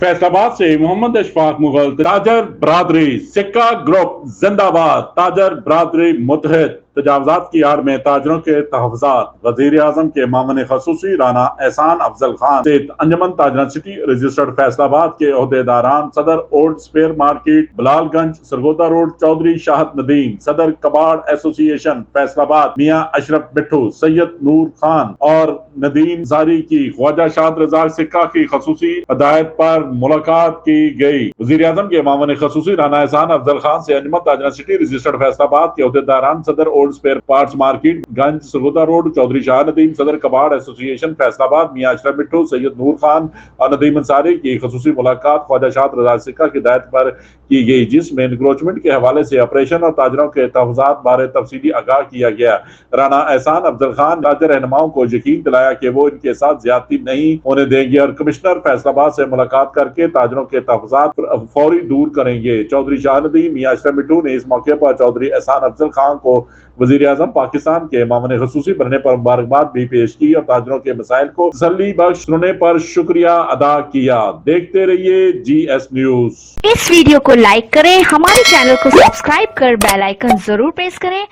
फैसलाबाद से मोहम्मद अशफाक मुगल। ताजर बरादरी सिक्का ग्रुप जिंदाबाद। ताजर बरादरी मुतहद। तजावजात की आड़ में ताजरों के तहफ़्फ़ुज़ात। वज़ीर आज़म के मामले ख़ुसूसी राना एहसान अफजल खान से अंजुमन ताजरान सिटी रजिस्टर्ड फैसलाबाद के ओहदेदारान, सदर old spare market Balalganj Sargodha road Chaudhry Shahat Nadeem, सदर कबाड़ एसोसिएशन फैसलाबाद मियाँ अशरफ बिट्टू, सैयद नूर खान और नदीम जारी की ख्वाजा शाद रजा सिक्का की खसूसी हदायत पर मुलाकात की गई। वज़ीर आज़म के मामले ख़ुसूसी राना एहसान अफजल खान से अंजुमन ताजरान सिटी रजिस्टर्ड फैसलाबाद के ओहदेदारान, सदर ओल्ड स्पेयर पार्ट्स मार्केट गंज सरगोदा रोड चौधरी शाह नदीम, सदर कबाड़ एसोसिएशन फैसलाबाद मियाँ अशरफ बिट्टू, सैयद नूर खान और नदीम अंसारी की खसूसी मुलाकात ख्वाजा शाद रजा सिक्का की हिदायत पर की गई, जिसमें इंक्रोचमेंट के हवाले से ऑपरेशन और ताजरों के तहफ़्फ़ुज़ात बारे तफसीली आगाह किया गया। राना एहसान अफजल खान ताजर रहनुमाओं को यकीन दिलाया कि वो इनके साथ ज्यादती नहीं होने देंगे और कमिश्नर फैसलाबाद से मुलाकात करके ताजरों के तहफ़्फ़ुज़ात फौरी दूर करेंगे। चौधरी शाह नदीम मियाँ अशरफ बिट्टू ने इस मौके पर चौधरी एहसान अफजल खान को वज़ीर आज़म पाकिस्तान के मामले ख़ुसूसी बनने पर मुबारकबाद भी पेश की और ताजरों के मसाइल को तसल्ली बख्श सुनने पर शुक्रिया अदा किया। देखते रहिए GS न्यूज़। इस वीडियो को लाइक करें, हमारे चैनल को सब्सक्राइब कर बेल आइकन जरूर प्रेस करें।